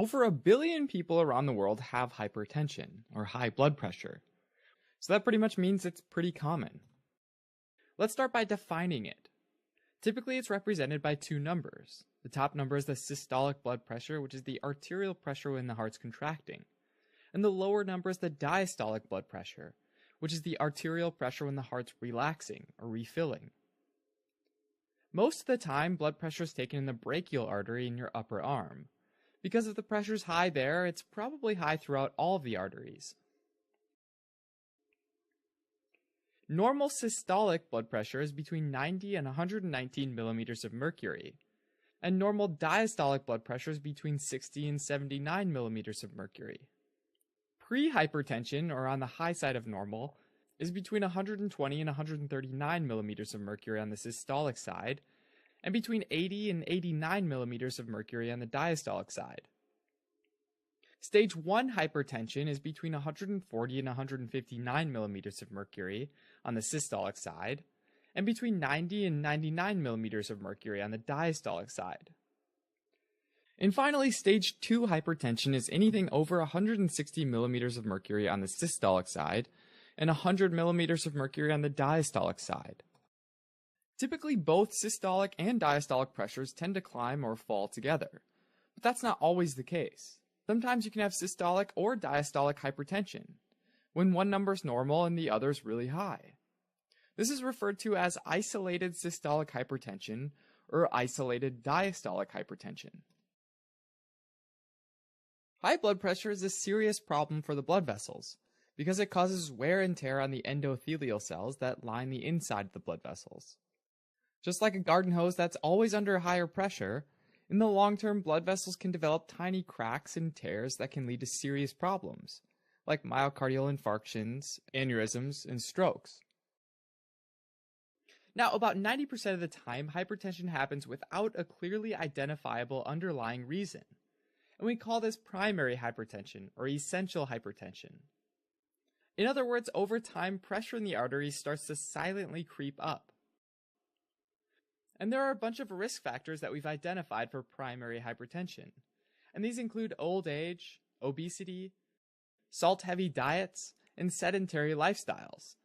over 1 billion people around the world have hypertension, or high blood pressure. So that pretty much means it's pretty common. Let's start by defining it. Typically, it's represented by two numbers. The top number is the systolic blood pressure, which is the arterial pressure when the heart's contracting. And the lower number is the diastolic blood pressure, which is the arterial pressure when the heart's relaxing or refilling. Most of the time, blood pressure is taken in the brachial artery in your upper arm. Because if the pressure's high there, it's probably high throughout all of the arteries. Normal systolic blood pressure is between 90 and 119 millimeters of mercury, and normal diastolic blood pressure is between 60 and 79 millimeters of mercury. Pre-hypertension, or on the high side of normal, is between 120 and 139 millimeters of mercury on the systolic side, and between 80 and 89 millimeters of mercury on the diastolic side. Stage 1 hypertension is between 140 and 159 millimeters of mercury on the systolic side, and between 90 and 99 millimeters of mercury on the diastolic side. And finally, stage 2 hypertension is anything over 160 millimeters of mercury on the systolic side, and 100 millimeters of mercury on the diastolic side. Typically, both systolic and diastolic pressures tend to climb or fall together, but that's not always the case. Sometimes you can have systolic or diastolic hypertension, when one number is normal and the other is really high. This is referred to as isolated systolic hypertension or isolated diastolic hypertension. High blood pressure is a serious problem for the blood vessels because it causes wear and tear on the endothelial cells that line the inside of the blood vessels. Just like a garden hose that's always under higher pressure, in the long term, blood vessels can develop tiny cracks and tears that can lead to serious problems, like myocardial infarctions, aneurysms, and strokes. Now, about 90% of the time, hypertension happens without a clearly identifiable underlying reason, and we call this primary hypertension or essential hypertension. In other words, over time, pressure in the arteries starts to silently creep up. And there are a bunch of risk factors that we've identified for primary hypertension, and these include old age, obesity, salt-heavy diets, and sedentary lifestyles.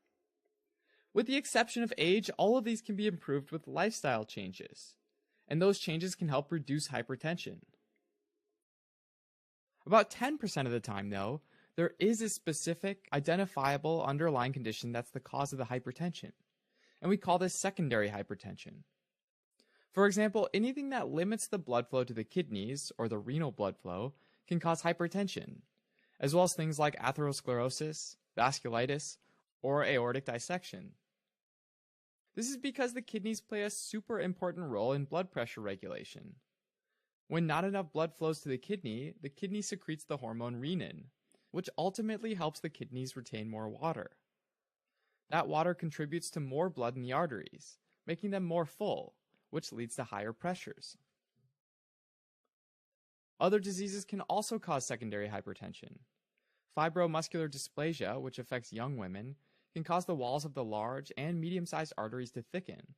With the exception of age, all of these can be improved with lifestyle changes, and those changes can help reduce hypertension. About 10% of the time, though, there is a specific, identifiable underlying condition that's the cause of the hypertension, and we call this secondary hypertension. For example, anything that limits the blood flow to the kidneys, or the renal blood flow, can cause hypertension, as well as things like atherosclerosis, vasculitis, or aortic dissection. This is because the kidneys play a super important role in blood pressure regulation. When not enough blood flows to the kidney secretes the hormone renin, which ultimately helps the kidneys retain more water. That water contributes to more blood in the arteries, making them more full, which leads to higher pressures. Other diseases can also cause secondary hypertension. Fibromuscular dysplasia, which affects young women, can cause the walls of the large and medium-sized arteries to thicken.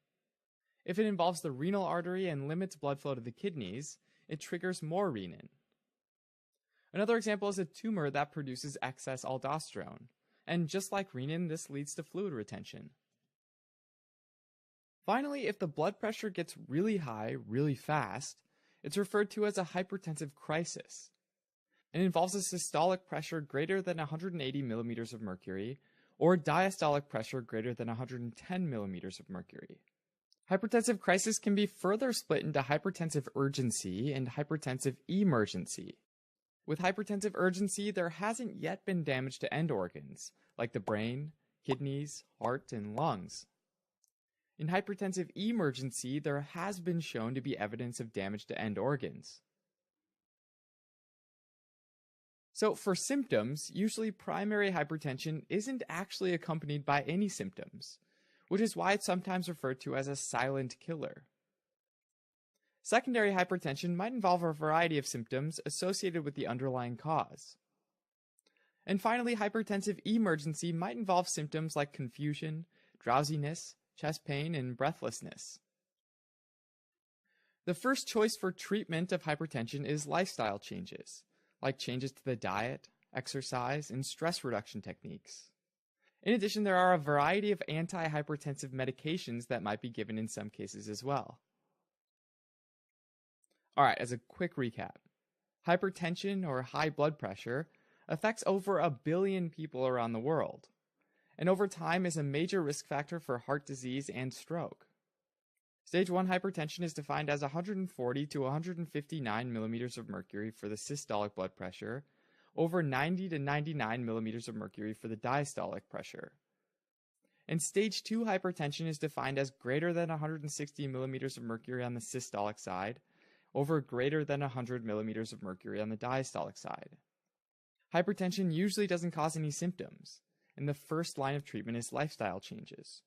If it involves the renal artery and limits blood flow to the kidneys, it triggers more renin. Another example is a tumor that produces excess aldosterone, and just like renin, this leads to fluid retention. Finally, if the blood pressure gets really high, really fast, it's referred to as a hypertensive crisis. It involves a systolic pressure greater than 180 millimeters of mercury, or diastolic pressure greater than 110 millimeters of mercury. Hypertensive crisis can be further split into hypertensive urgency and hypertensive emergency. With hypertensive urgency, there hasn't yet been damage to end organs, like the brain, kidneys, heart, and lungs. In hypertensive emergency, there has been shown to be evidence of damage to end organs. So for symptoms, usually primary hypertension isn't actually accompanied by any symptoms, which is why it's sometimes referred to as a silent killer. Secondary hypertension might involve a variety of symptoms associated with the underlying cause. And finally, hypertensive emergency might involve symptoms like confusion, drowsiness, chest pain, and breathlessness. The first choice for treatment of hypertension is lifestyle changes, like changes to the diet, exercise, and stress reduction techniques. In addition, there are a variety of antihypertensive medications that might be given in some cases as well. Alright, as a quick recap, hypertension or high blood pressure affects over 1 billion people around the world, and over time is a major risk factor for heart disease and stroke. Stage 1 hypertension is defined as 140 to 159 millimeters of mercury for the systolic blood pressure, over 90 to 99 millimeters of mercury for the diastolic pressure. And stage 2 hypertension is defined as greater than 160 millimeters of mercury on the systolic side, over greater than 100 millimeters of mercury on the diastolic side. Hypertension usually doesn't cause any symptoms, and the first line of treatment is lifestyle changes.